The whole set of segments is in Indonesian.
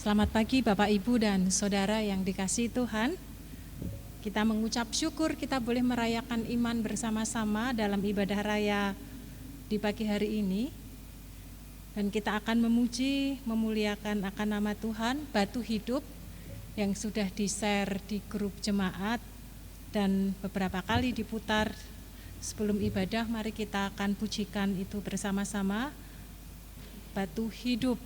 Selamat pagi Bapak Ibu dan Saudara yang dikasihi Tuhan. Kita mengucap syukur kita boleh merayakan iman bersama-sama dalam ibadah raya di pagi hari ini. Dan kita akan memuji, memuliakan akan nama Tuhan, Batu Hidup yang sudah di-share di grup jemaat dan beberapa kali diputar sebelum ibadah. Mari kita akan pujikan itu bersama-sama. Batu Hidup.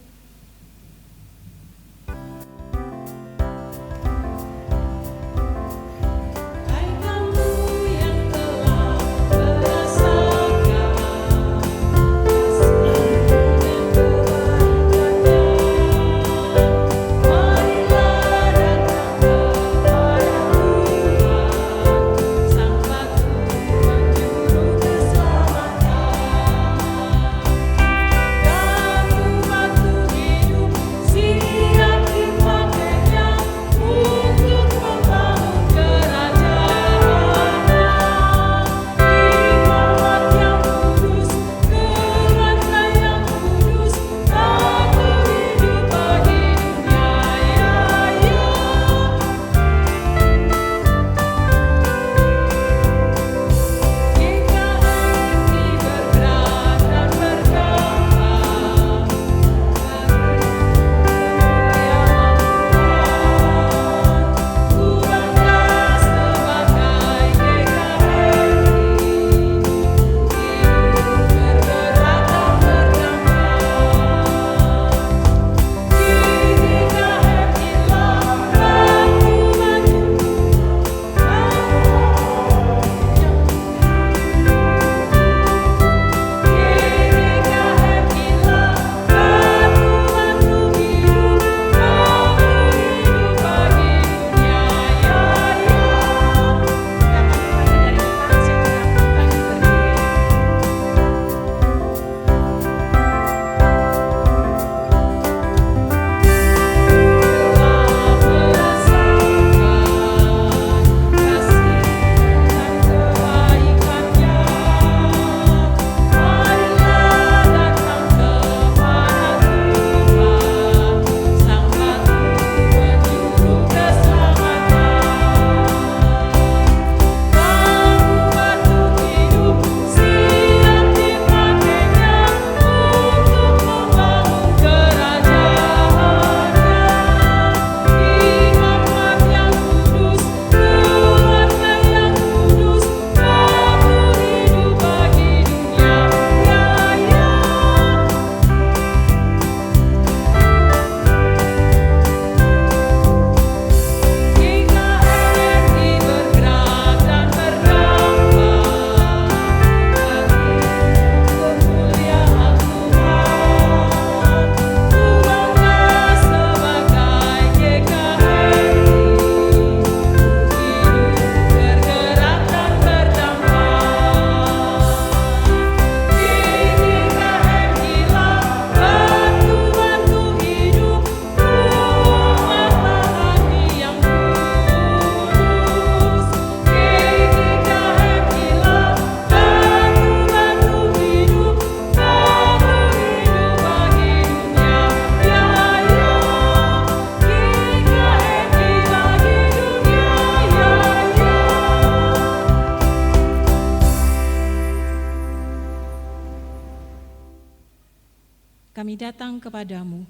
Kami datang kepadamu,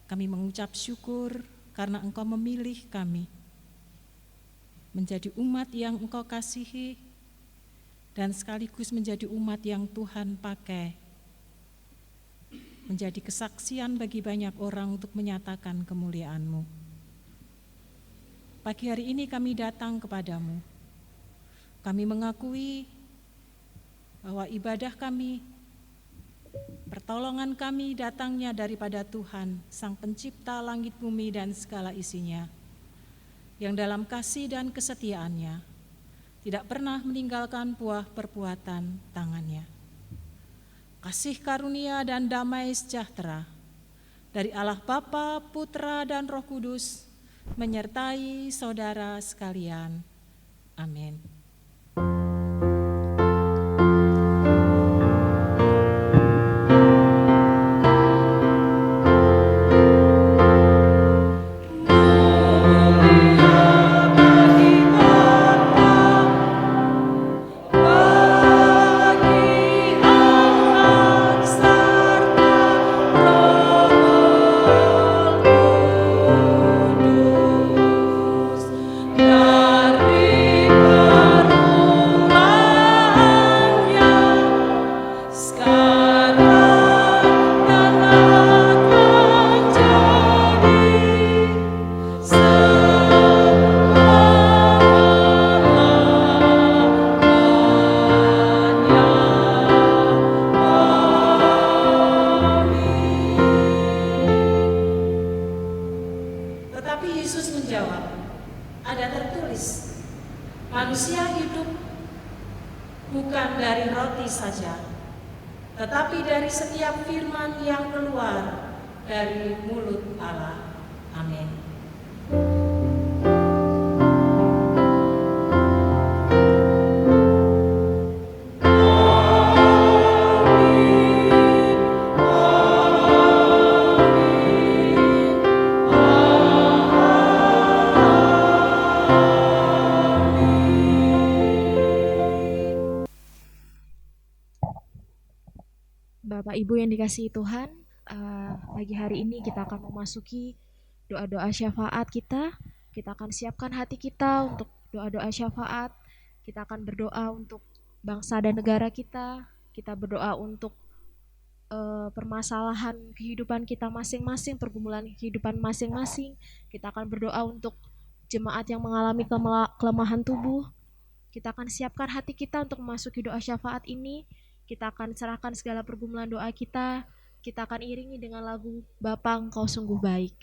kami mengucap syukur karena Engkau memilih kami menjadi umat yang Engkau kasihi dan sekaligus menjadi umat yang Tuhan pakai menjadi kesaksian bagi banyak orang untuk menyatakan kemuliaan-Mu. Pagi hari ini kami datang kepadamu, kami mengakui bahwa ibadah kami, pertolongan kami datangnya daripada Tuhan, Sang Pencipta langit bumi dan segala isinya, yang dalam kasih dan kesetiaannya tidak pernah meninggalkan buah perbuatan tangannya. Kasih karunia dan damai sejahtera dari Allah Bapa, Putra, dan Roh Kudus menyertai saudara sekalian. Amin. manusia hidup bukan dari roti saja, tetapi dari setiap firman yang keluar dari mulut Allah. Amin. Bapak Ibu yang dikasihi Tuhan, pagi hari ini kita akan memasuki doa-doa syafaat kita. Kita akan siapkan hati kita untuk doa-doa syafaat. Kita akan berdoa untuk bangsa dan negara kita. Kita berdoa untuk permasalahan kehidupan kita masing-masing, pergumulan kehidupan masing-masing. Kita akan berdoa untuk jemaat yang mengalami kelemahan tubuh. Kita akan siapkan hati kita untuk memasuki doa syafaat ini. Kita akan serahkan segala pergumulan doa kita. Kita akan iringi dengan lagu Bapa Engkau Sungguh Baik.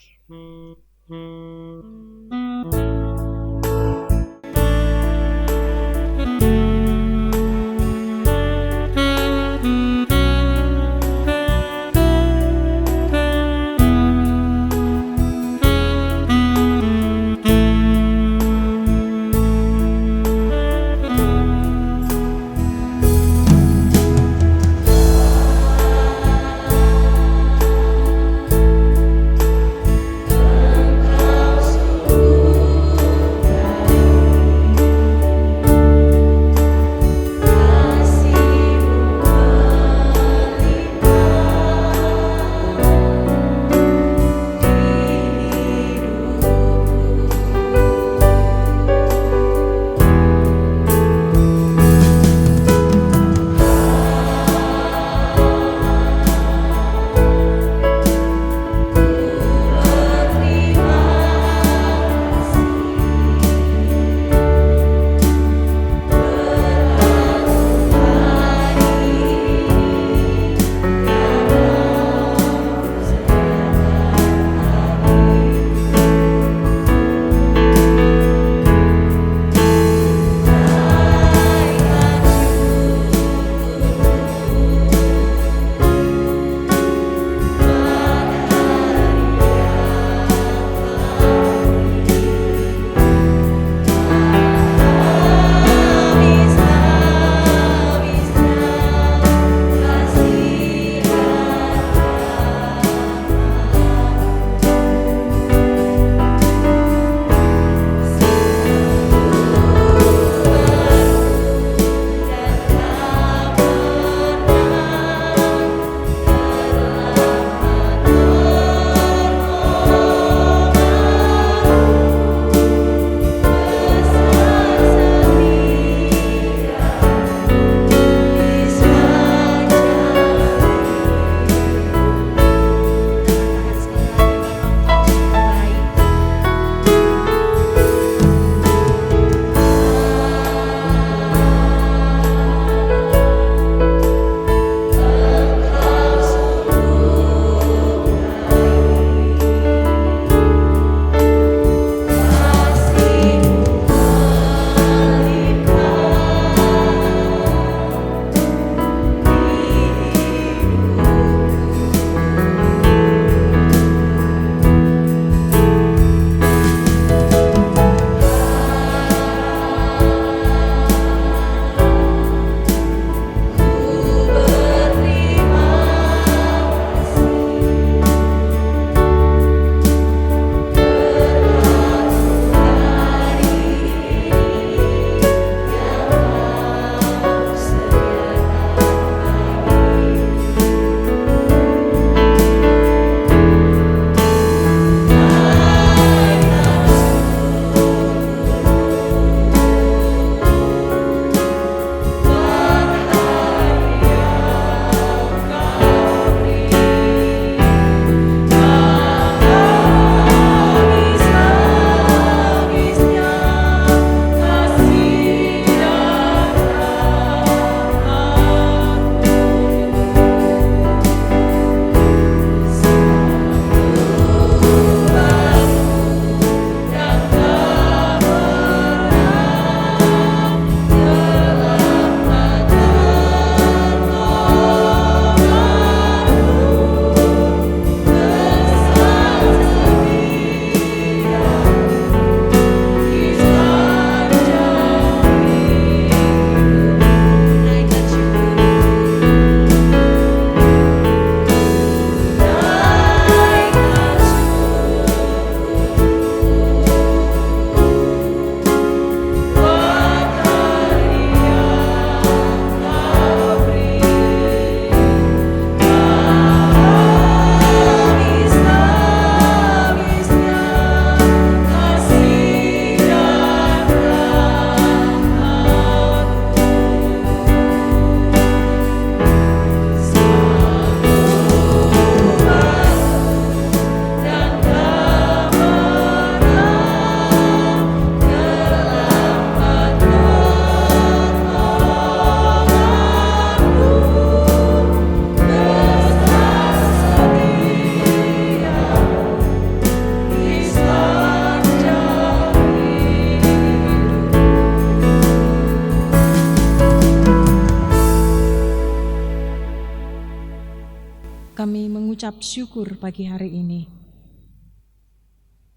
mengucap syukur pagi hari ini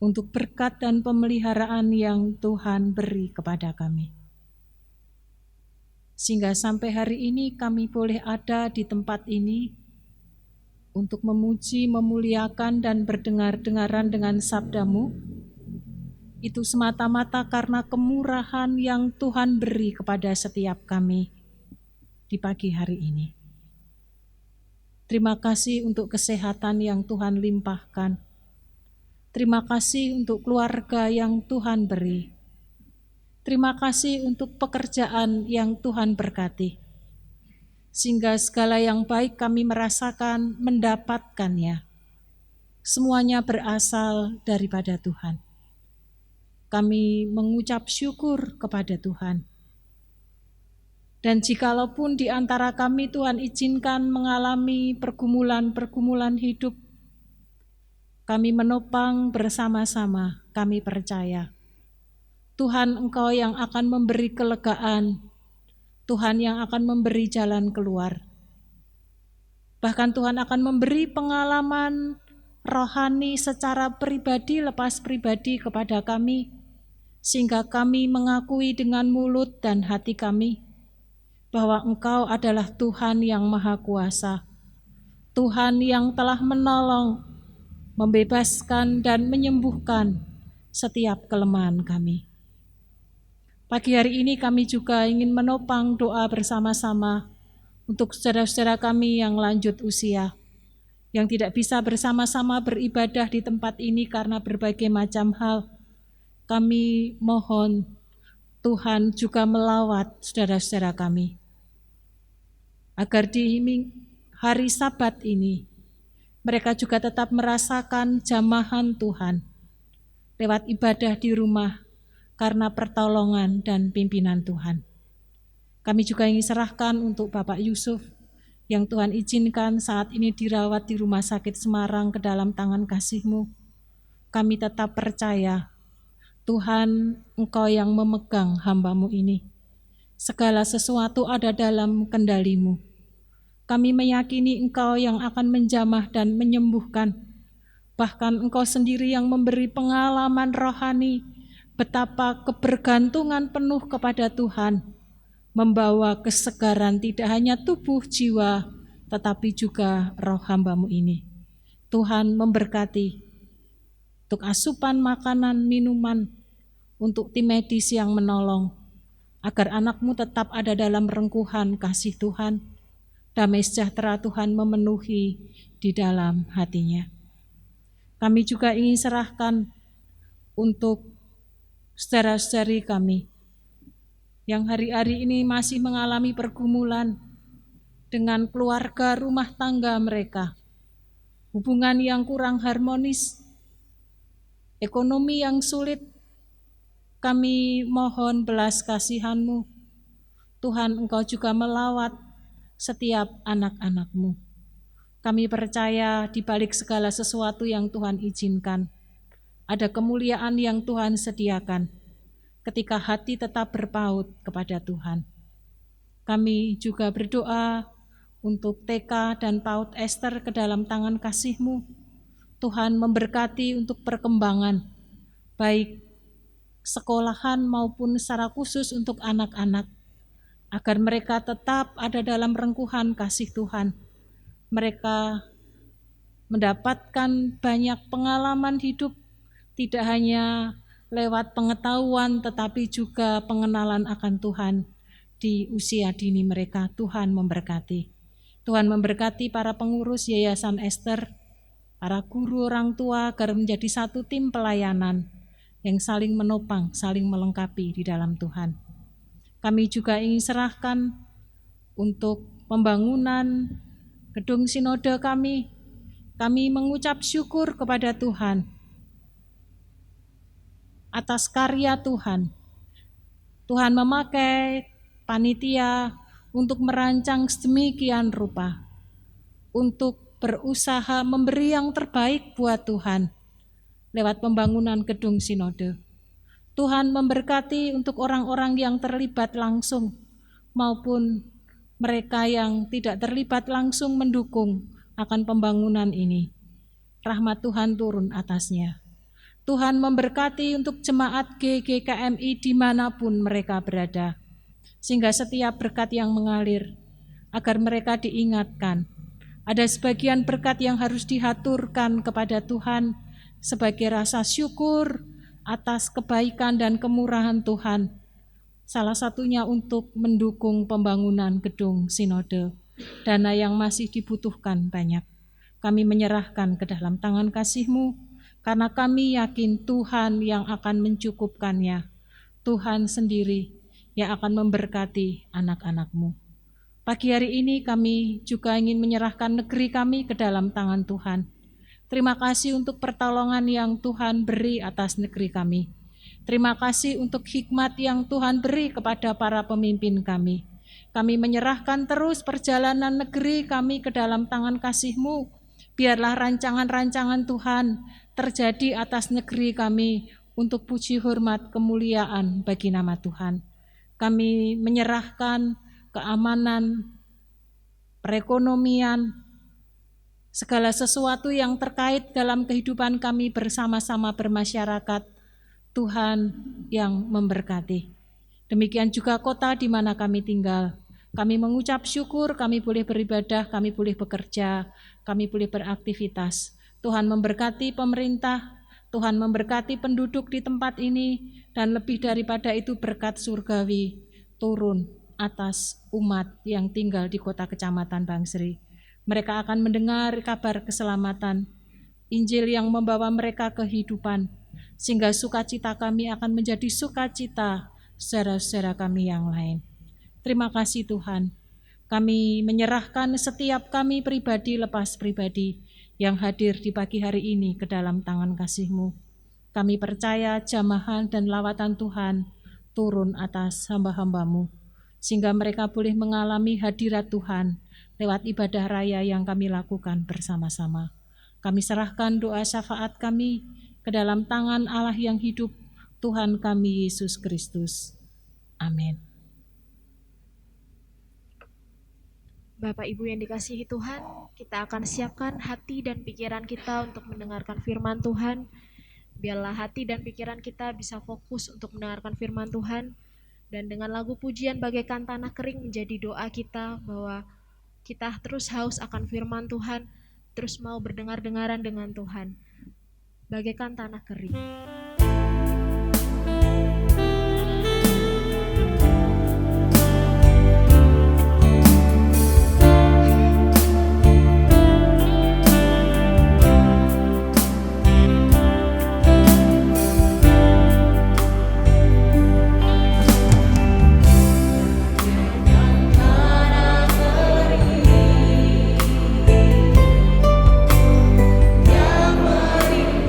untuk berkat dan pemeliharaan yang Tuhan beri kepada kami. Sehingga sampai hari ini kami boleh ada di tempat ini untuk memuji, memuliakan, dan berdengar-dengaran dengan sabda-Mu. Itu semata-mata karena kemurahan yang Tuhan beri kepada setiap kami di pagi hari ini. Terima kasih untuk kesehatan yang Tuhan limpahkan. Terima kasih untuk keluarga yang Tuhan beri. Terima kasih untuk pekerjaan yang Tuhan berkati. Sehingga segala yang baik kami merasakan mendapatkannya. Semuanya berasal daripada Tuhan. Kami mengucap syukur kepada Tuhan. Dan jikalaupun di antara kami Tuhan izinkan mengalami pergumulan-pergumulan hidup, kami menopang bersama-sama, kami percaya Tuhan Engkau yang akan memberi kelegaan, Tuhan yang akan memberi jalan keluar. Bahkan Tuhan akan memberi pengalaman rohani secara pribadi lepas pribadi kepada kami, sehingga kami mengakui dengan mulut dan hati kami bahwa Engkau adalah Tuhan yang Maha Kuasa, Tuhan yang telah menolong, membebaskan dan menyembuhkan setiap kelemahan kami. Pagi hari ini kami juga ingin menopang doa bersama-sama untuk saudara-saudara kami yang lanjut usia, yang tidak bisa bersama-sama beribadah di tempat ini karena berbagai macam hal. Kami mohon Tuhan juga melawat saudara-saudara kami, agar di hari Sabat ini mereka juga tetap merasakan jamahan Tuhan lewat ibadah di rumah, karena pertolongan dan pimpinan Tuhan. Kami juga ingin serahkan untuk Bapak Yusuf yang Tuhan izinkan saat ini dirawat di Rumah Sakit Semarang ke dalam tangan kasih-Mu. Kami tetap percaya Tuhan, Engkau yang memegang hamba-Mu ini. Segala sesuatu ada dalam kendali-Mu. Kami meyakini Engkau yang akan menjamah dan menyembuhkan. Bahkan Engkau sendiri yang memberi pengalaman rohani betapa kebergantungan penuh kepada Tuhan membawa kesegaran tidak hanya tubuh, jiwa, tetapi juga roh hamba-Mu ini. Tuhan memberkati untuk asupan makanan, minuman, untuk tim medis yang menolong, agar anak-Mu tetap ada dalam rengkuhan kasih Tuhan, damai sejahtera Tuhan memenuhi di dalam hatinya. Kami juga ingin serahkan untuk saudara-saudari kami yang hari-hari ini masih mengalami pergumulan dengan keluarga rumah tangga mereka, hubungan yang kurang harmonis, ekonomi yang sulit. Kami mohon belas kasihan-Mu, Tuhan, Engkau juga melawat setiap anak-anak-Mu. Kami percaya di balik segala sesuatu yang Tuhan izinkan, ada kemuliaan yang Tuhan sediakan ketika hati tetap berpaut kepada Tuhan. Kami juga berdoa untuk TK dan PAUD Esther ke dalam tangan kasih-Mu. Tuhan memberkati untuk perkembangan, baik sekolahan maupun secara khusus untuk anak-anak, agar mereka tetap ada dalam rengkuhan kasih Tuhan. Mereka mendapatkan banyak pengalaman hidup, tidak hanya lewat pengetahuan, tetapi juga pengenalan akan Tuhan di usia dini mereka. Tuhan memberkati. Tuhan memberkati para pengurus Yayasan Esther, para guru, orang tua, agar menjadi satu tim pelayanan yang saling menopang, saling melengkapi di dalam Tuhan. Kami juga ingin serahkan untuk pembangunan gedung sinode kami. Kami mengucap syukur kepada Tuhan atas karya Tuhan. Tuhan memakai panitia untuk merancang sedemikian rupa, untuk berusaha memberi yang terbaik buat Tuhan lewat pembangunan gedung sinode. Tuhan memberkati untuk orang-orang yang terlibat langsung maupun mereka yang tidak terlibat langsung mendukung akan pembangunan ini. Rahmat Tuhan turun atasnya. Tuhan memberkati untuk jemaat GGKMI dimanapun mereka berada, sehingga setiap berkat yang mengalir, agar mereka diingatkan. Ada sebagian berkat yang harus dihaturkan kepada Tuhan sebagai rasa syukur atas kebaikan dan kemurahan Tuhan. Salah satunya untuk mendukung pembangunan gedung sinode, dana yang masih dibutuhkan banyak. Kami menyerahkan ke dalam tangan kasih-Mu, karena kami yakin Tuhan yang akan mencukupkannya. Tuhan sendiri yang akan memberkati anak-anak-Mu. Pagi hari ini kami juga ingin menyerahkan negeri kami ke dalam tangan Tuhan. Terima kasih untuk pertolongan yang Tuhan beri atas negeri kami. Terima kasih untuk hikmat yang Tuhan beri kepada para pemimpin kami. Kami menyerahkan terus perjalanan negeri kami ke dalam tangan kasih-Mu. Biarlah rancangan-rancangan Tuhan terjadi atas negeri kami untuk puji hormat kemuliaan bagi nama Tuhan. Kami menyerahkan keamanan, perekonomian, segala sesuatu yang terkait dalam kehidupan kami bersama-sama bermasyarakat, Tuhan yang memberkati. Demikian juga kota di mana kami tinggal. Kami mengucap syukur, kami boleh beribadah, kami boleh bekerja, kami boleh beraktivitas. Tuhan memberkati pemerintah, Tuhan memberkati penduduk di tempat ini, dan lebih daripada itu berkat surgawi turun atas umat yang tinggal di kota kecamatan Bangsri. Mereka akan mendengar kabar keselamatan, Injil yang membawa mereka kehidupan, sehingga sukacita kami akan menjadi sukacita saudara-saudara kami yang lain. Terima kasih Tuhan. Kami menyerahkan setiap kami pribadi lepas pribadi yang hadir di pagi hari ini ke dalam tangan kasih-Mu. Kami percaya jamahan dan lawatan Tuhan turun atas hamba-hamba-Mu, sehingga mereka boleh mengalami hadirat Tuhan lewat ibadah raya yang kami lakukan bersama-sama. Kami serahkan doa syafaat kami ke dalam tangan Allah yang hidup, Tuhan kami Yesus Kristus. Amin. Bapak Ibu yang dikasihi Tuhan, kita akan siapkan hati dan pikiran kita untuk mendengarkan firman Tuhan. Biarlah hati dan pikiran kita bisa fokus untuk mendengarkan firman Tuhan. Dan dengan lagu pujian bagaikan tanah kering menjadi doa kita bahwa kita terus haus akan firman Tuhan, terus mau berdengar-dengaran dengan Tuhan. Bagaikan tanah kering. Yang merindukan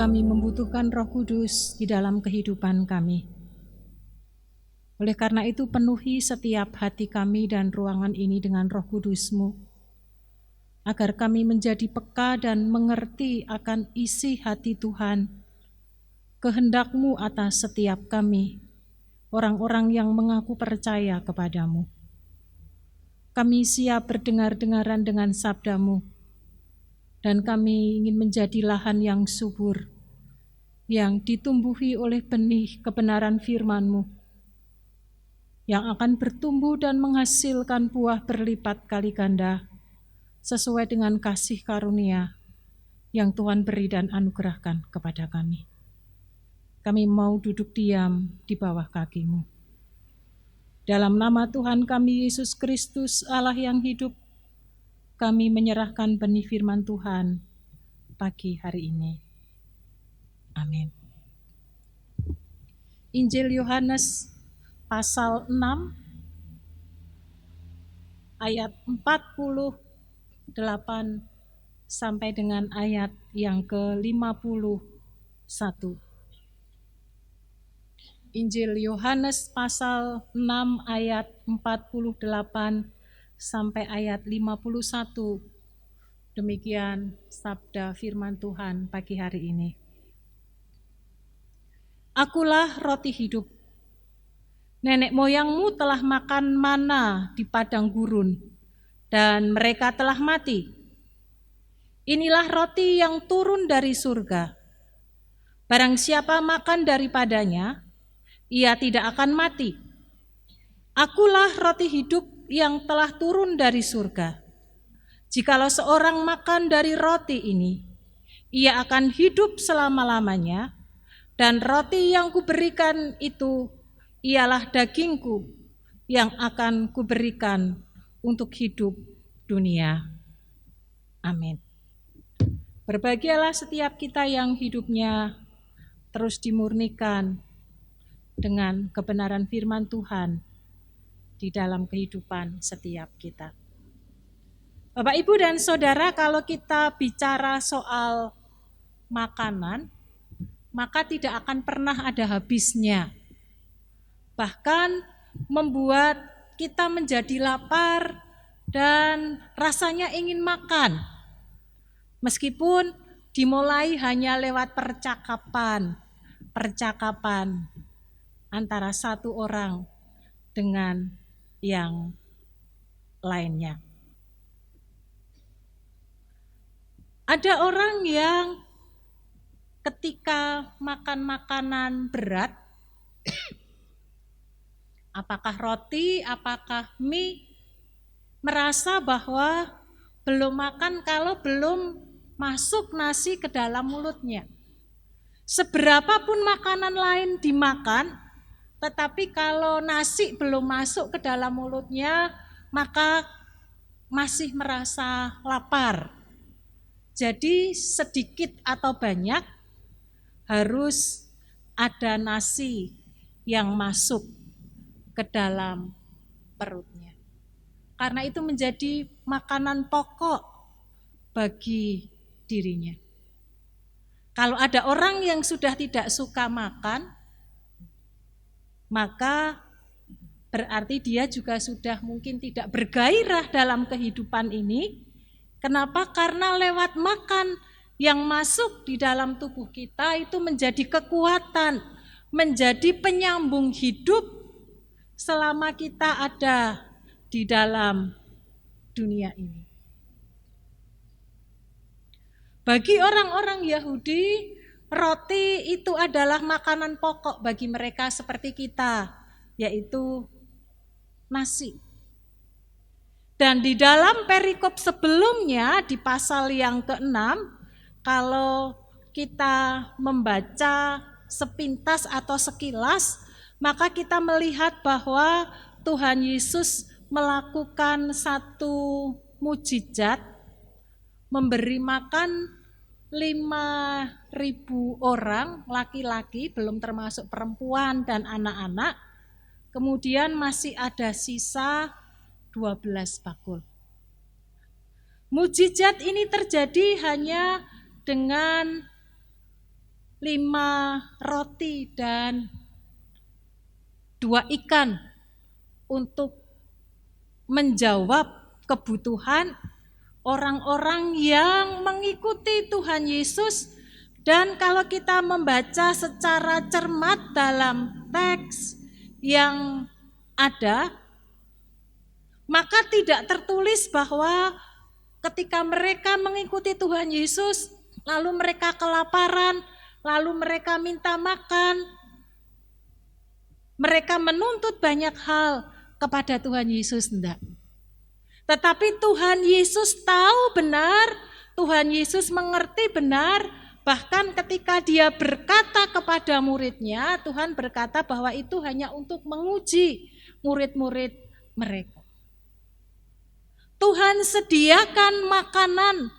kami membutuhkan Roh Kudus di dalam kehidupan kami. Oleh karena itu penuhi setiap hati kami dan ruangan ini dengan Roh Kudus-Mu, agar kami menjadi peka dan mengerti akan isi hati Tuhan, kehendak-Mu atas setiap kami, orang-orang yang mengaku percaya kepadamu. Kami siap berdengar-dengaran dengan sabda-Mu, dan kami ingin menjadi lahan yang subur, yang ditumbuhi oleh benih kebenaran firman-Mu, yang akan bertumbuh dan menghasilkan buah berlipat kali ganda, sesuai dengan kasih karunia yang Tuhan beri dan anugerahkan kepada kami. Kami mau duduk diam di bawah kaki-Mu. Dalam nama Tuhan kami Yesus Kristus, Allah yang hidup, kami menyerahkan benih firman Tuhan pagi hari ini. Amin. Injil Yohanes pasal 6 ayat 48 sampai dengan ayat yang ke-51. Injil Yohanes pasal 6 ayat 48 sampai ayat 51. Demikian sabda firman Tuhan pagi hari ini. Akulah roti hidup. Nenek moyangmu telah makan mana di padang gurun, dan mereka telah mati. Inilah roti yang turun dari surga. Barang siapa makan daripadanya, ia tidak akan mati. Akulah roti hidup yang telah turun dari surga. Jikalau seorang makan dari roti ini, ia akan hidup selama-lamanya, dan roti yang kuberikan itu ialah dagingku yang akan kuberikan untuk hidup dunia. Amin. Berbahagialah setiap kita yang hidupnya terus dimurnikan dengan kebenaran firman Tuhan di dalam kehidupan setiap kita. Bapak, Ibu, dan Saudara, kalau kita bicara soal makanan, maka tidak akan pernah ada habisnya. Bahkan membuat kita menjadi lapar dan rasanya ingin makan. Meskipun dimulai hanya lewat percakapan antara satu orang dengan yang lainnya. Ada orang yang ketika makan makanan berat, apakah roti, apakah mie, merasa bahwa belum makan kalau belum masuk nasi ke dalam mulutnya. Seberapapun makanan lain dimakan, tetapi kalau nasi belum masuk ke dalam mulutnya, maka masih merasa lapar. Jadi sedikit atau banyak harus ada nasi yang masuk ke dalam perutnya. Karena itu menjadi makanan pokok bagi dirinya. Kalau ada orang yang sudah tidak suka makan, maka berarti dia juga sudah mungkin tidak bergairah dalam kehidupan ini. Kenapa? Karena lewat makan yang masuk di dalam tubuh kita itu menjadi kekuatan, menjadi penyambung hidup selama kita ada di dalam dunia ini. Bagi orang-orang Yahudi, roti itu adalah makanan pokok bagi mereka seperti kita, yaitu nasi. Dan di dalam perikop sebelumnya, di pasal yang ke-6, kalau kita membaca sepintas atau sekilas, maka kita melihat bahwa Tuhan Yesus melakukan satu mukjizat, memberi makan 5.000 orang laki-laki, belum termasuk perempuan dan anak-anak. Kemudian masih ada sisa 12 bakul. Mukjizat ini terjadi hanya dengan 5 roti dan 2 ikan untuk menjawab kebutuhan orang-orang yang mengikuti Tuhan Yesus. Dan kalau kita membaca secara cermat dalam teks yang ada, maka tidak tertulis bahwa ketika mereka mengikuti Tuhan Yesus, lalu mereka kelaparan, lalu mereka minta makan, mereka menuntut banyak hal kepada Tuhan Yesus, enggak. Tetapi Tuhan Yesus tahu benar, Tuhan Yesus mengerti benar, bahkan ketika dia berkata kepada muridnya, Tuhan berkata bahwa itu hanya untuk menguji murid-murid mereka. Tuhan sediakan makanan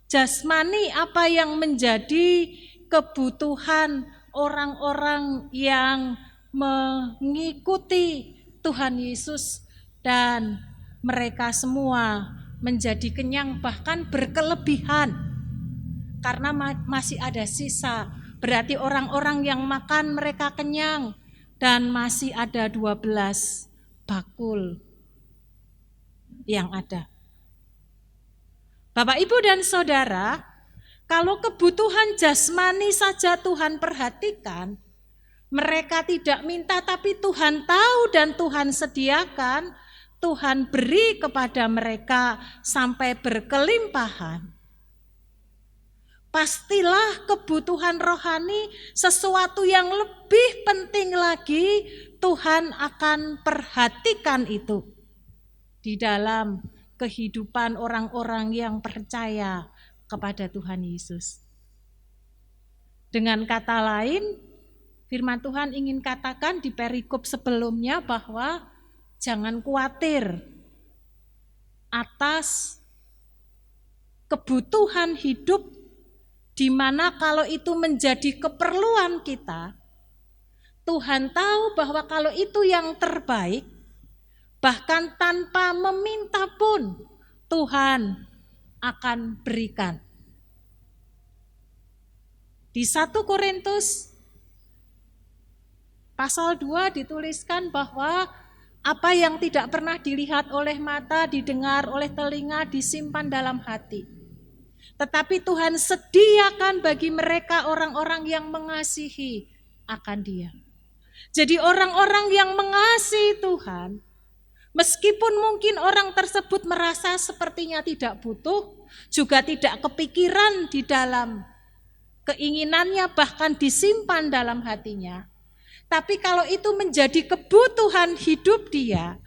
jasmani apa yang menjadi kebutuhan orang-orang yang mengikuti Tuhan Yesus, dan mereka semua menjadi kenyang, bahkan berkelebihan karena masih ada sisa. Berarti orang-orang yang makan mereka kenyang, dan masih ada 12 bakul yang ada. Bapak, Ibu, dan Saudara, kalau kebutuhan jasmani saja Tuhan perhatikan, mereka tidak minta tapi Tuhan tahu dan Tuhan sediakan, Tuhan beri kepada mereka sampai berkelimpahan. Pastilah kebutuhan rohani sesuatu yang lebih penting lagi, Tuhan akan perhatikan itu di dalam kehidupan orang-orang yang percaya kepada Tuhan Yesus. Dengan kata lain, firman Tuhan ingin katakan di perikop sebelumnya bahwa jangan khawatir atas kebutuhan hidup, di mana kalau itu menjadi keperluan kita, Tuhan tahu bahwa kalau itu yang terbaik, bahkan tanpa meminta pun Tuhan akan berikan. Di 1 Korintus pasal 2 dituliskan bahwa apa yang tidak pernah dilihat oleh mata, didengar oleh telinga, disimpan dalam hati. Tetapi Tuhan sediakan bagi mereka orang-orang yang mengasihi akan Dia. Jadi orang-orang yang mengasihi Tuhan, meskipun mungkin orang tersebut merasa sepertinya tidak butuh, juga tidak kepikiran di dalam keinginannya, bahkan disimpan dalam hatinya. Tapi kalau itu menjadi kebutuhan hidup dia,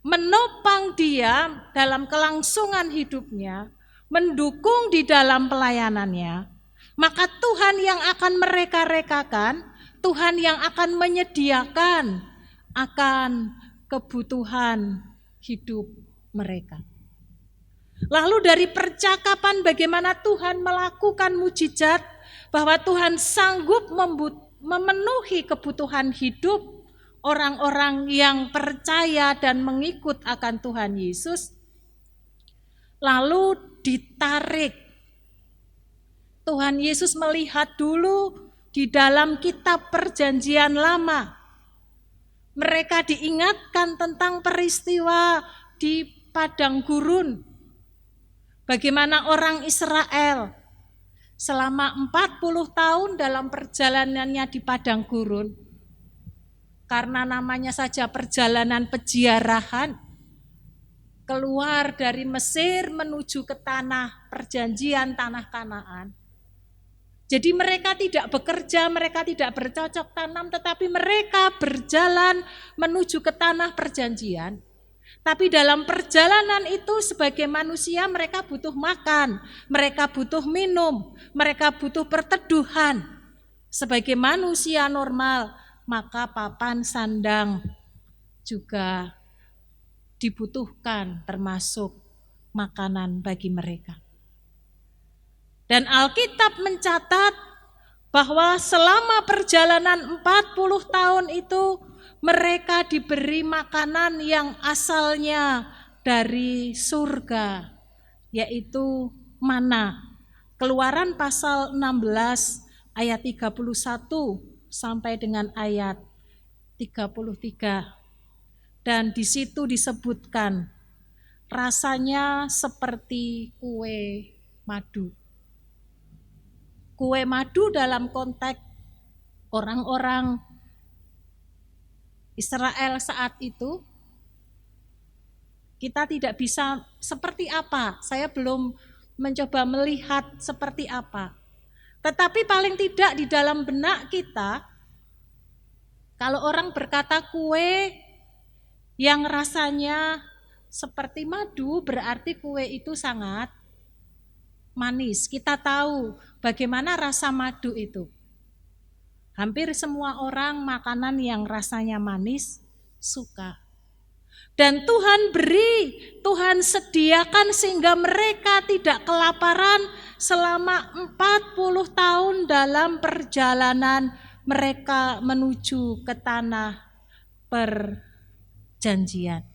menopang dia dalam kelangsungan hidupnya, mendukung di dalam pelayanannya, maka Tuhan yang akan mereka-rekakan, Tuhan yang akan menyediakan akan kebutuhan hidup mereka. Lalu dari percakapan bagaimana Tuhan melakukan mujizat, bahwa Tuhan sanggup memenuhi kebutuhan hidup orang-orang yang percaya dan mengikut akan Tuhan Yesus, lalu ditarik. Tuhan Yesus melihat dulu di dalam kitab Perjanjian Lama. Mereka diingatkan tentang peristiwa di padang gurun. Bagaimana orang Israel selama 40 tahun dalam perjalanannya di padang gurun, karena namanya saja perjalanan peziarahan, keluar dari Mesir menuju ke tanah perjanjian, tanah Kanaan. Jadi mereka tidak bekerja, mereka tidak bercocok tanam, tetapi mereka berjalan menuju ke tanah perjanjian. Tapi dalam perjalanan itu sebagai manusia mereka butuh makan, mereka butuh minum, mereka butuh perteduhan. Sebagai manusia normal, maka papan sandang juga dibutuhkan, termasuk makanan bagi mereka. Dan Alkitab mencatat bahwa selama perjalanan 40 tahun itu mereka diberi makanan yang asalnya dari surga, yaitu mana. Keluaran pasal 16 ayat 31 sampai dengan ayat 33. Dan di situ disebutkan rasanya seperti kue madu. Kue madu dalam konteks orang-orang Israel saat itu, kita tidak bisa seperti apa. Saya belum mencoba melihat seperti apa. Tetapi paling tidak di dalam benak kita, kalau orang berkata kue yang rasanya seperti madu, berarti kue itu sangat manis. Kita tahu bagaimana rasa madu itu. Hampir semua orang makanan yang rasanya manis suka. Dan Tuhan beri, Tuhan sediakan sehingga mereka tidak kelaparan selama 40 tahun dalam perjalanan mereka menuju ke tanah perjanjian.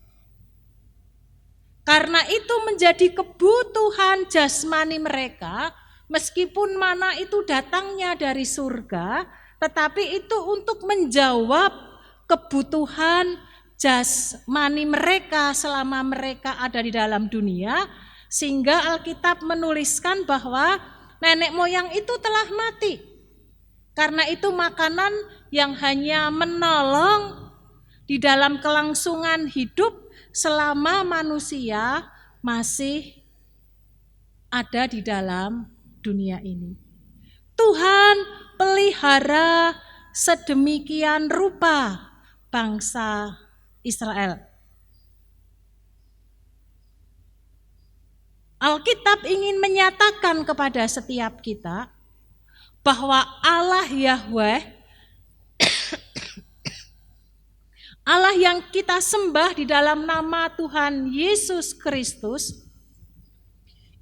Karena itu menjadi kebutuhan jasmani mereka, meskipun mana itu datangnya dari surga, tetapi itu untuk menjawab kebutuhan jasmani mereka selama mereka ada di dalam dunia, sehingga Alkitab menuliskan bahwa nenek moyang itu telah mati. Karena itu makanan yang hanya menolong di dalam kelangsungan hidup selama manusia masih ada di dalam dunia ini. Tuhan pelihara sedemikian rupa bangsa Israel. Alkitab ingin menyatakan kepada setiap kita bahwa Allah Yahweh, Allah yang kita sembah di dalam nama Tuhan Yesus Kristus,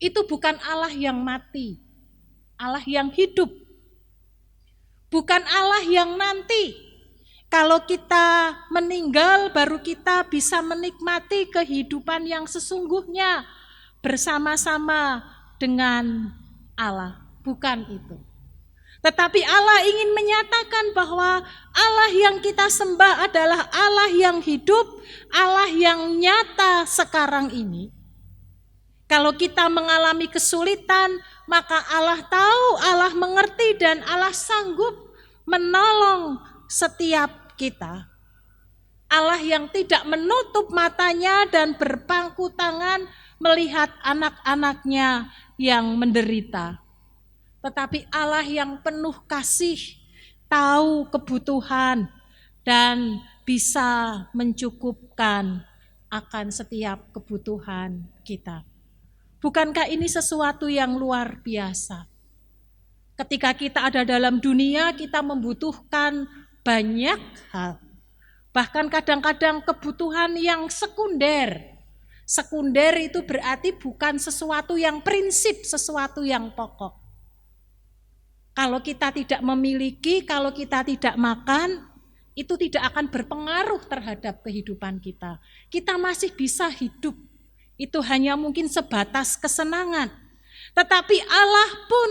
itu bukan Allah yang mati, Allah yang hidup. Bukan Allah yang nanti, kalau kita meninggal baru kita bisa menikmati kehidupan yang sesungguhnya bersama-sama dengan Allah. Bukan itu. Tetapi Allah ingin menyatakan bahwa Allah yang kita sembah adalah Allah yang hidup, Allah yang nyata sekarang ini. Kalau kita mengalami kesulitan, maka Allah tahu, Allah mengerti, dan Allah sanggup menolong setiap kita. Allah yang tidak menutup matanya dan berpangku tangan melihat anak-anaknya yang menderita. Tetapi Allah yang penuh kasih, tahu kebutuhan dan bisa mencukupkan akan setiap kebutuhan kita. Bukankah ini sesuatu yang luar biasa? Ketika kita ada dalam dunia, kita membutuhkan banyak hal. Bahkan kadang-kadang kebutuhan yang sekunder. Sekunder itu berarti bukan sesuatu yang prinsip, sesuatu yang pokok. Kalau kita tidak memiliki, kalau kita tidak makan, itu tidak akan berpengaruh terhadap kehidupan kita. Kita masih bisa hidup, itu hanya mungkin sebatas kesenangan. Tetapi Allah pun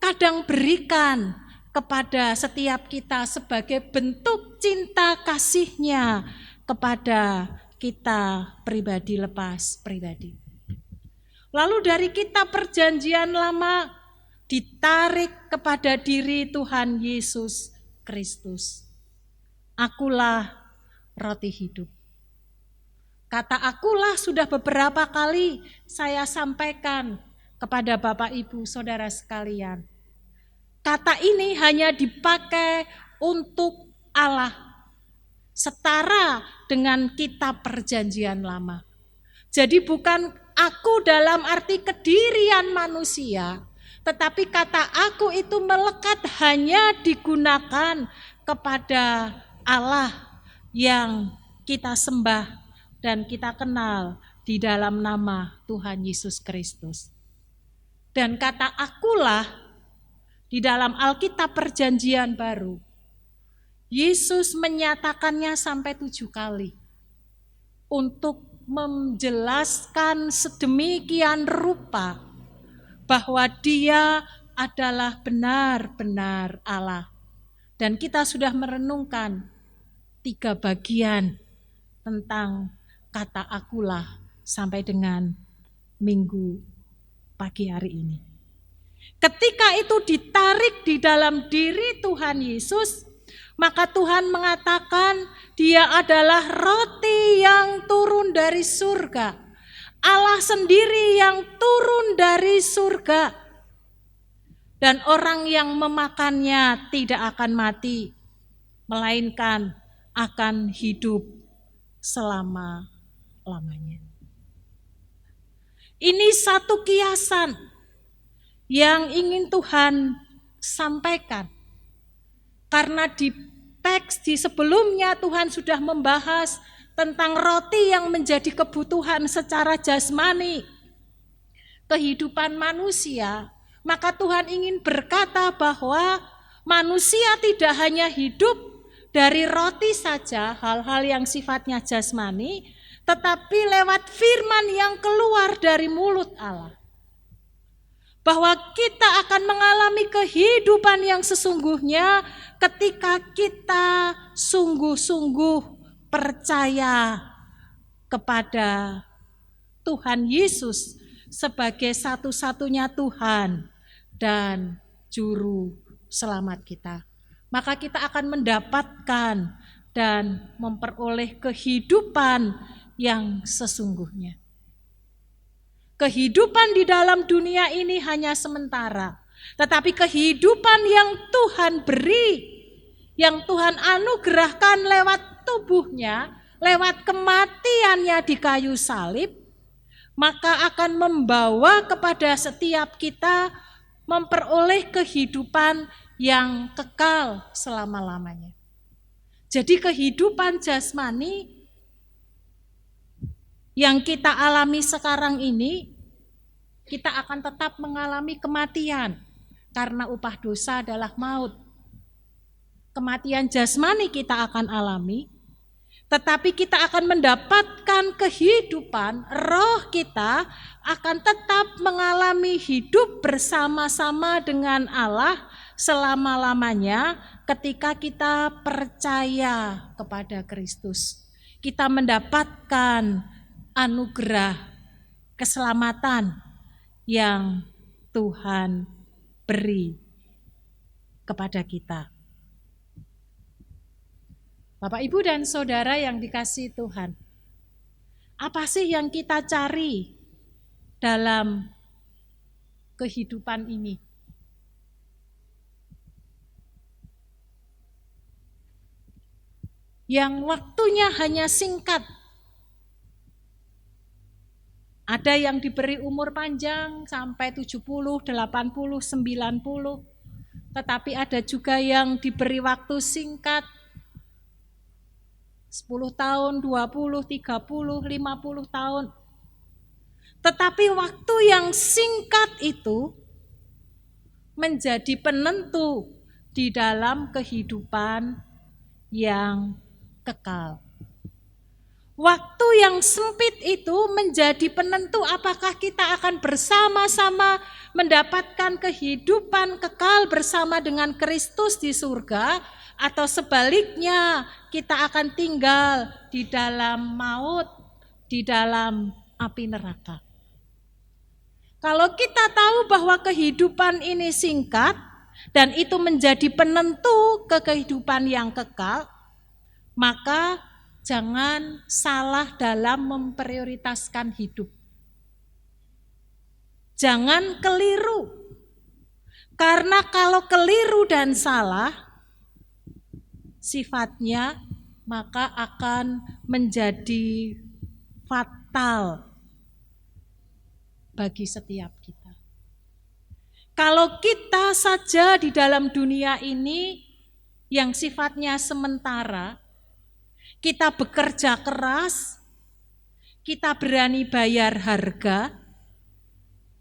kadang berikan kepada setiap kita sebagai bentuk cinta kasih-Nya kepada kita pribadi lepas pribadi. Lalu dari kitab Perjanjian Lama ditarik kepada diri Tuhan Yesus Kristus. Akulah roti hidup. Kata akulah sudah beberapa kali saya sampaikan kepada Bapak Ibu Saudara sekalian. Kata ini hanya dipakai untuk Allah, setara dengan kitab Perjanjian Lama. Jadi bukan aku dalam arti kedirian manusia, tetapi kata aku itu melekat hanya digunakan kepada Allah yang kita sembah dan kita kenal di dalam nama Tuhan Yesus Kristus. Dan kata akulah di dalam Alkitab Perjanjian Baru, Yesus menyatakannya sampai 7 kali untuk menjelaskan sedemikian rupa bahwa Dia adalah benar-benar Allah. Dan kita sudah merenungkan 3 bagian tentang kata akulah sampai dengan minggu pagi hari ini. Ketika itu ditarik di dalam diri Tuhan Yesus, maka Tuhan mengatakan dia adalah roti yang turun dari surga. Allah sendiri yang turun dari surga. Dan orang yang memakannya tidak akan mati, melainkan akan hidup selama-lamanya. Ini satu kiasan yang ingin Tuhan sampaikan. Karena di teks di sebelumnya Tuhan sudah membahas tentang roti yang menjadi kebutuhan secara jasmani, kehidupan manusia, maka Tuhan ingin berkata bahwa manusia tidak hanya hidup dari roti saja, hal-hal yang sifatnya jasmani, tetapi lewat firman yang keluar dari mulut Allah. Bahwa kita akan mengalami kehidupan yang sesungguhnya ketika kita sungguh-sungguh percaya kepada Tuhan Yesus sebagai satu-satunya Tuhan dan Juru Selamat kita. Maka kita akan mendapatkan dan memperoleh kehidupan yang sesungguhnya. Kehidupan di dalam dunia ini hanya sementara, tetapi kehidupan yang Tuhan beri, yang Tuhan anugerahkan lewat tubuhnya, lewat kematiannya di kayu salib, maka akan membawa kepada setiap kita memperoleh kehidupan yang kekal selama-lamanya. Jadi kehidupan jasmani yang kita alami sekarang ini, kita akan tetap mengalami kematian karena upah dosa adalah maut. Kematian jasmani kita akan alami, tetapi kita akan mendapatkan kehidupan, roh kita akan tetap mengalami hidup bersama-sama dengan Allah selama-lamanya ketika kita percaya kepada Kristus. Kita mendapatkan anugerah keselamatan yang Tuhan beri kepada kita. Bapak, Ibu, dan Saudara yang dikasihi Tuhan, apa sih yang kita cari dalam kehidupan ini? Yang waktunya hanya singkat. Ada yang diberi umur panjang sampai 70, 80, 90, tetapi ada juga yang diberi waktu singkat, 10 tahun, 20, 30, 50 tahun. Tetapi waktu yang singkat itu menjadi penentu di dalam kehidupan yang kekal. Waktu yang sempit itu menjadi penentu apakah kita akan bersama-sama mendapatkan kehidupan kekal bersama dengan Kristus di surga, atau sebaliknya kita akan tinggal di dalam maut, di dalam api neraka. Kalau kita tahu bahwa kehidupan ini singkat dan itu menjadi penentu kehidupan yang kekal, maka jangan salah dalam memprioritaskan hidup. Jangan keliru. Karena kalau keliru dan salah, sifatnya maka akan menjadi fatal bagi setiap kita. Kalau kita saja di dalam dunia ini yang sifatnya sementara, kita bekerja keras, kita berani bayar harga,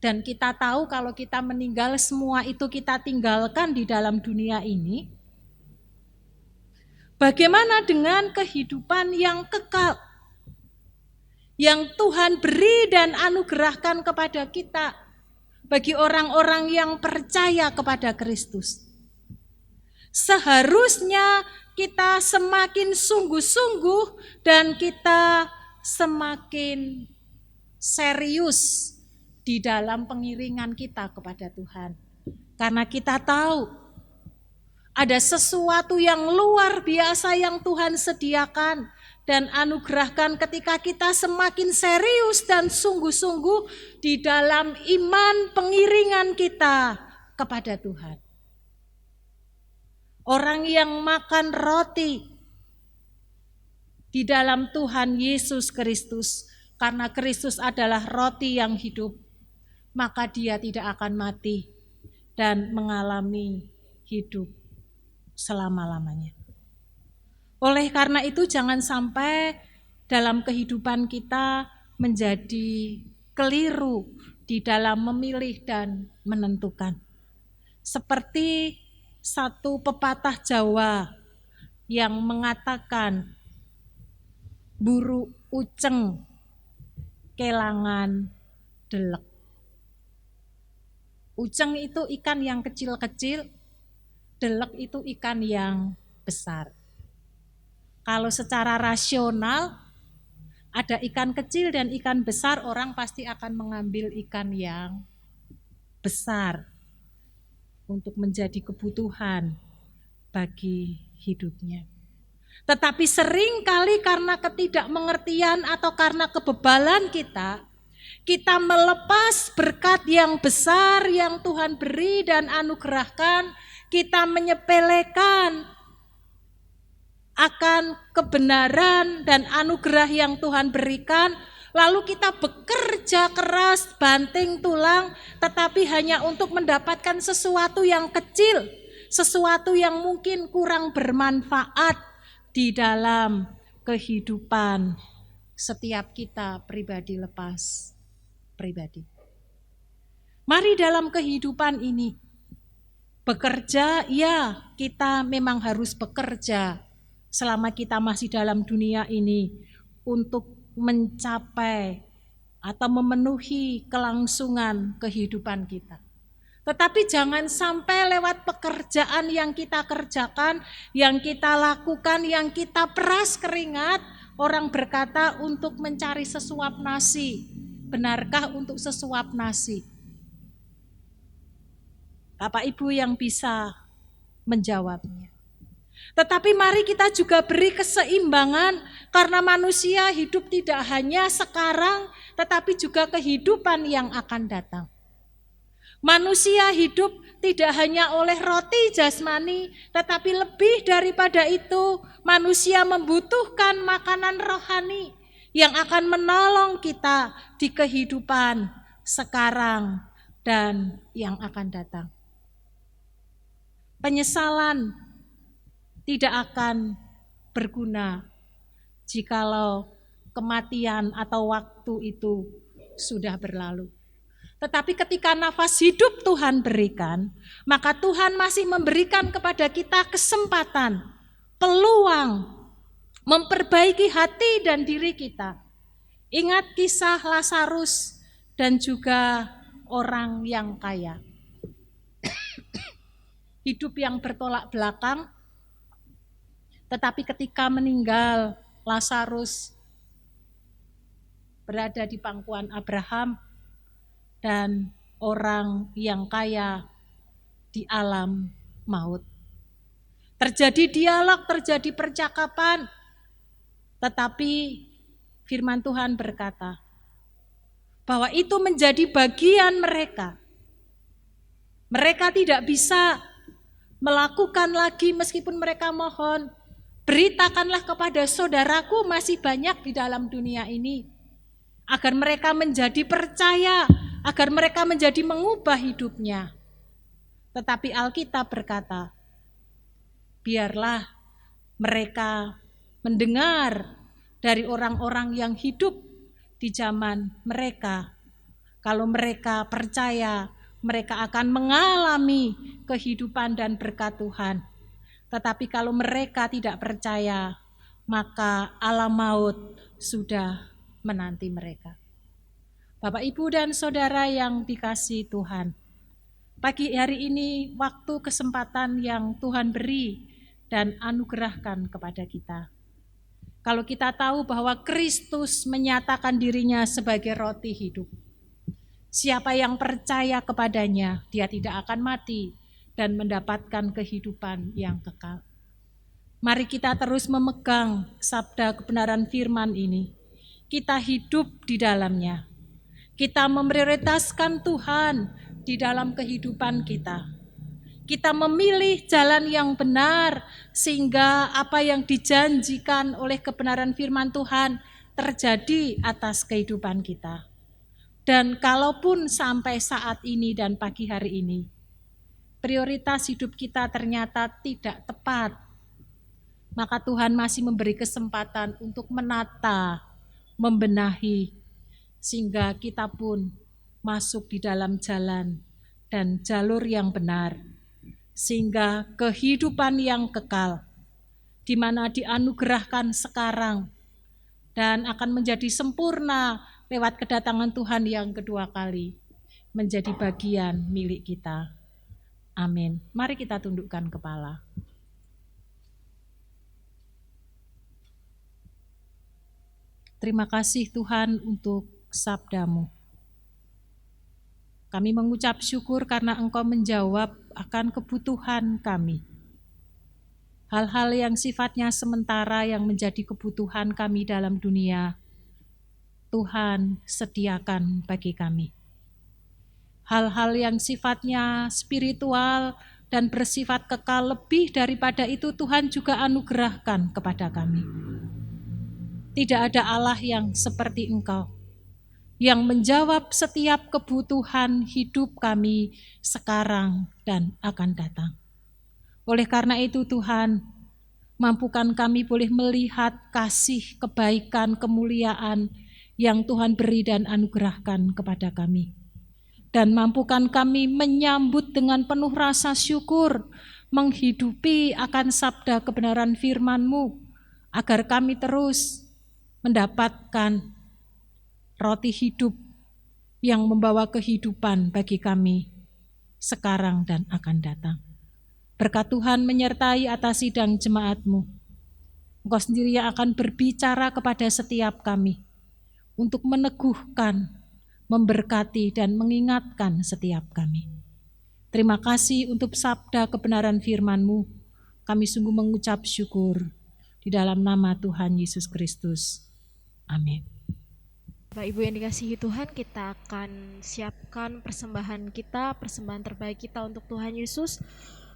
dan kita tahu kalau kita meninggal semua itu kita tinggalkan di dalam dunia ini. Bagaimana dengan kehidupan yang kekal, yang Tuhan beri dan anugerahkan kepada kita? bagi orang-orang yang percaya kepada Kristus. Seharusnya kita semakin sungguh-sungguh dan kita semakin serius di dalam pengiringan kita kepada Tuhan. Karena kita tahu ada sesuatu yang luar biasa yang Tuhan sediakan dan anugerahkan ketika kita semakin serius dan sungguh-sungguh di dalam iman pengiringan kita kepada Tuhan. Orang yang makan roti di dalam Tuhan Yesus Kristus, karena Kristus adalah roti yang hidup, maka dia tidak akan mati dan mengalami hidup selama-lamanya. Oleh karena itu jangan sampai dalam kehidupan kita menjadi keliru di dalam memilih dan menentukan. Seperti satu pepatah Jawa yang mengatakan buru uceng kelangan delek. Uceng itu ikan yang kecil-kecil, delek itu ikan yang besar. Kalau secara rasional ada ikan kecil dan ikan besar, orang pasti akan mengambil ikan yang besar untuk menjadi kebutuhan bagi hidupnya. Tetapi seringkali karena ketidakmengertian atau karena kebebalan kita melepas berkat yang besar yang Tuhan beri dan anugerahkan, kita menyepelekan akan kebenaran dan anugerah yang Tuhan berikan, lalu kita bekerja keras, banting tulang, tetapi hanya untuk mendapatkan sesuatu yang kecil, sesuatu yang mungkin kurang bermanfaat di dalam kehidupan setiap kita pribadi lepas pribadi. Mari dalam kehidupan ini bekerja, ya kita memang harus bekerja selama kita masih dalam dunia ini untuk mencapai atau memenuhi kelangsungan kehidupan kita. Tetapi jangan sampai lewat pekerjaan yang kita kerjakan, yang kita lakukan, yang kita peras keringat, orang berkata untuk mencari sesuap nasi. Benarkah untuk sesuap nasi? Bapak Ibu yang bisa menjawabnya. Tetapi mari kita juga beri keseimbangan, karena manusia hidup tidak hanya sekarang, tetapi juga kehidupan yang akan datang. Manusia hidup tidak hanya oleh roti jasmani, tetapi lebih daripada itu, manusia membutuhkan makanan rohani yang akan menolong kita di kehidupan sekarang dan yang akan datang. Penyesalan tidak akan berguna jikalau kematian atau waktu itu sudah berlalu. Tetapi ketika nafas hidup Tuhan berikan, maka Tuhan masih memberikan kepada kita kesempatan, peluang, memperbaiki hati dan diri kita. Ingat kisah Lazarus dan juga orang yang kaya. Hidup yang bertolak belakang, tetapi ketika meninggal, Lazarus berada di pangkuan Abraham dan orang yang kaya di alam maut. Terjadi dialog, terjadi percakapan, tetapi firman Tuhan berkata bahwa itu menjadi bagian mereka. Mereka tidak bisa melakukan lagi meskipun mereka mohon, beritakanlah kepada saudaraku masih banyak di dalam dunia ini, agar mereka menjadi percaya, agar mereka menjadi mengubah hidupnya. Tetapi Alkitab berkata, biarlah mereka mendengar dari orang-orang yang hidup di zaman mereka. Kalau mereka percaya, mereka akan mengalami kehidupan dan berkat Tuhan. Tetapi kalau mereka tidak percaya, maka alam maut sudah menanti mereka. Bapak, Ibu, dan Saudara yang dikasihi Tuhan, pagi hari ini waktu kesempatan yang Tuhan beri dan anugerahkan kepada kita. Kalau kita tahu bahwa Kristus menyatakan dirinya sebagai roti hidup. Siapa yang percaya kepadanya, dia tidak akan mati dan mendapatkan kehidupan yang kekal. Mari kita terus memegang sabda kebenaran firman ini. Kita hidup di dalamnya. Kita memprioritaskan Tuhan di dalam kehidupan kita. Kita memilih jalan yang benar sehingga apa yang dijanjikan oleh kebenaran firman Tuhan terjadi atas kehidupan kita. Dan kalaupun sampai saat ini dan pagi hari ini, prioritas hidup kita ternyata tidak tepat, maka Tuhan masih memberi kesempatan untuk menata, membenahi, sehingga kita pun masuk di dalam jalan dan jalur yang benar, sehingga kehidupan yang kekal, di mana dianugerahkan sekarang dan akan menjadi sempurna lewat kedatangan Tuhan yang kedua kali, menjadi bagian milik kita. Amin. Mari kita tundukkan kepala. Terima kasih Tuhan untuk sabda-Mu. Kami mengucap syukur karena Engkau menjawab akan kebutuhan kami. Hal-hal yang sifatnya sementara yang menjadi kebutuhan kami dalam dunia, Tuhan sediakan bagi kami. Hal-hal yang sifatnya spiritual dan bersifat kekal lebih daripada itu Tuhan juga anugerahkan kepada kami. Tidak ada Allah yang seperti Engkau, yang menjawab setiap kebutuhan hidup kami sekarang dan akan datang. Oleh karena itu Tuhan, mampukan kami boleh melihat kasih, kebaikan, kemuliaan yang Tuhan beri dan anugerahkan kepada kami. Dan mampukan kami menyambut dengan penuh rasa syukur, menghidupi akan sabda kebenaran firman-Mu, agar kami terus mendapatkan roti hidup yang membawa kehidupan bagi kami sekarang dan akan datang. Berkat Tuhan menyertai atas sidang jemaat-Mu. Engkau sendiri yang akan berbicara kepada setiap kami untuk meneguhkan, memberkati dan mengingatkan setiap kami. Terima kasih untuk sabda kebenaran firman-Mu. Kami sungguh mengucap syukur di dalam nama Tuhan Yesus Kristus. Amin. Bapak Ibu yang dikasihi Tuhan, kita akan siapkan persembahan kita, persembahan terbaik kita untuk Tuhan Yesus.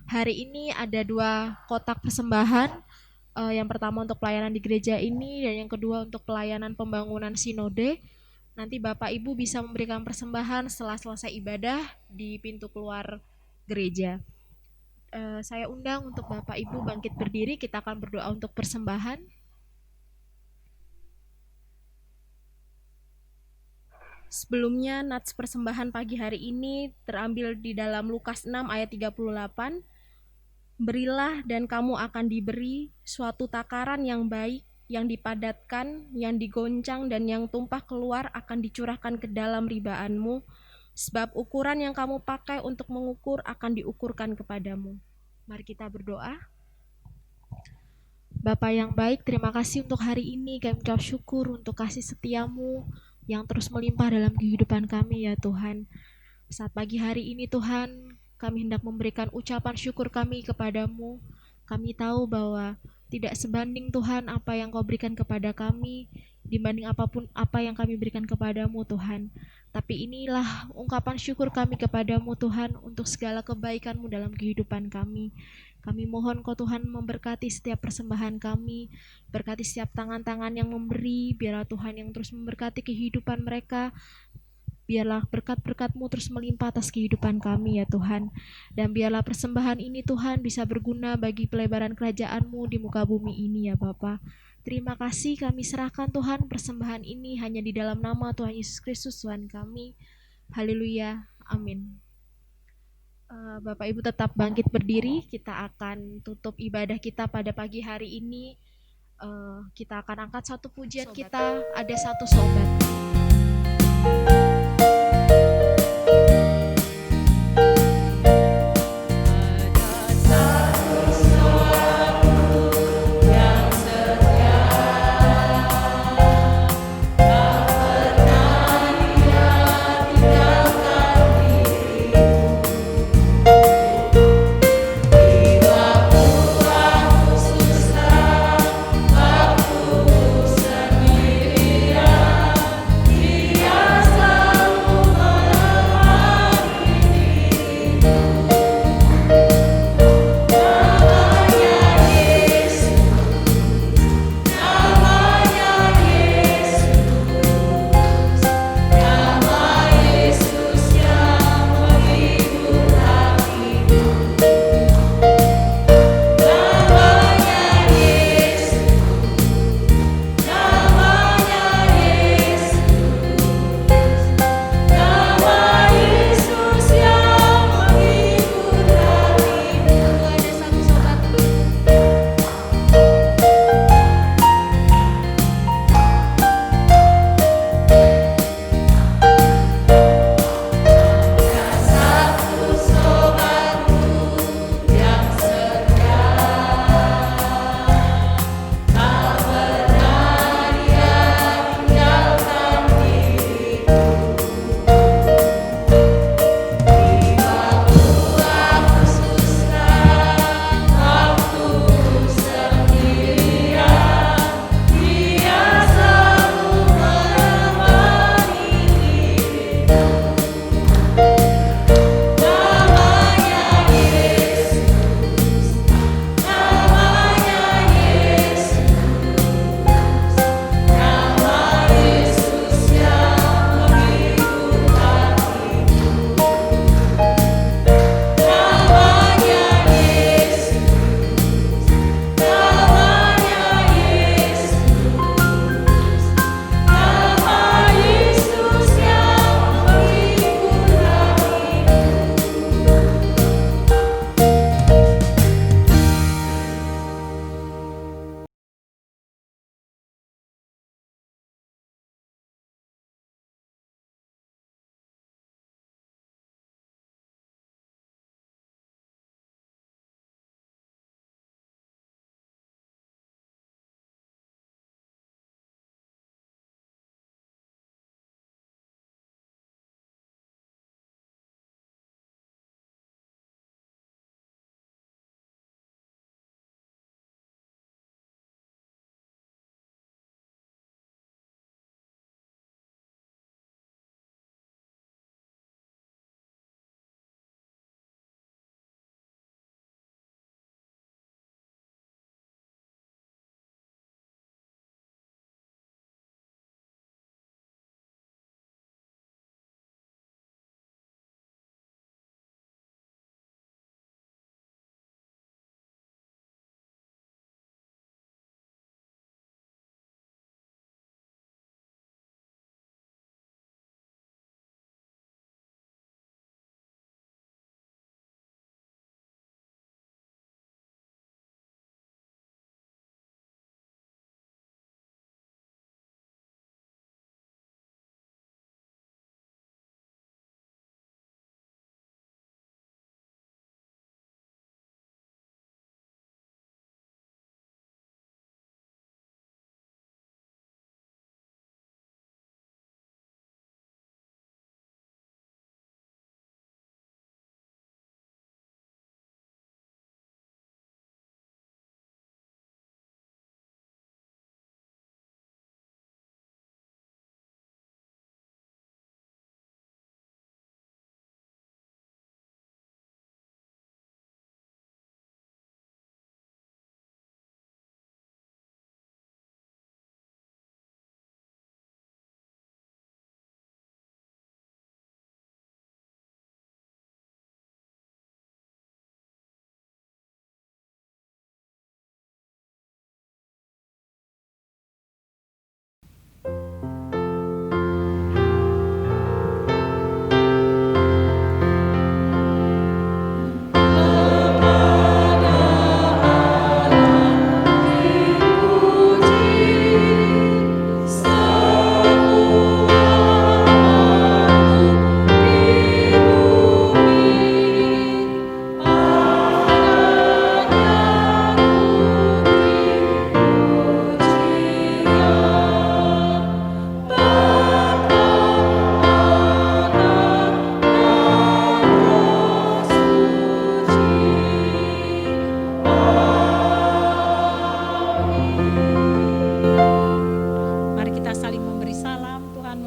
Hari ini ada 2 kotak persembahan. Yang pertama untuk pelayanan di gereja ini dan yang kedua untuk pelayanan pembangunan sinode. Nanti Bapak Ibu bisa memberikan persembahan setelah selesai ibadah di pintu keluar gereja. Saya undang untuk Bapak Ibu bangkit berdiri, kita akan berdoa untuk persembahan. Sebelumnya nats persembahan pagi hari ini terambil di dalam Lukas 6 ayat 38. Berilah dan kamu akan diberi, suatu takaran yang baik, yang dipadatkan, yang digoncang dan yang tumpah keluar akan dicurahkan ke dalam ribaanmu, sebab ukuran yang kamu pakai untuk mengukur akan diukurkan kepadamu. Mari kita berdoa. Bapa yang baik, terima kasih untuk hari ini. Kami ucap syukur untuk kasih setia-Mu yang terus melimpah dalam kehidupan kami ya Tuhan. Saat pagi hari ini Tuhan, kami hendak memberikan ucapan syukur kami kepadamu. Kami tahu bahwa tidak sebanding Tuhan apa yang Kau berikan kepada kami dibanding apapun apa yang kami berikan kepadamu Tuhan. Tapi inilah ungkapan syukur kami kepadamu Tuhan untuk segala kebaikan-Mu dalam kehidupan kami. Kami mohon Kau Tuhan memberkati setiap persembahan kami, berkati setiap tangan-tangan yang memberi, biarlah Tuhan yang terus memberkati kehidupan mereka. Biarlah berkat-berkat-Mu terus melimpah atas kehidupan kami ya Tuhan. Dan biarlah persembahan ini Tuhan bisa berguna bagi pelebaran kerajaan-Mu di muka bumi ini ya Bapa. Terima kasih, kami serahkan Tuhan persembahan ini hanya di dalam nama Tuhan Yesus Kristus Tuhan kami. Haleluya, amin. Bapak Ibu tetap bangkit berdiri, kita akan tutup ibadah kita pada pagi hari ini. Kita akan angkat satu pujian kita, ada satu sobat.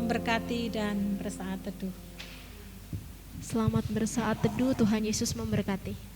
memberkati dan bersaat teduh. Selamat bersaat teduh, Tuhan Yesus memberkati.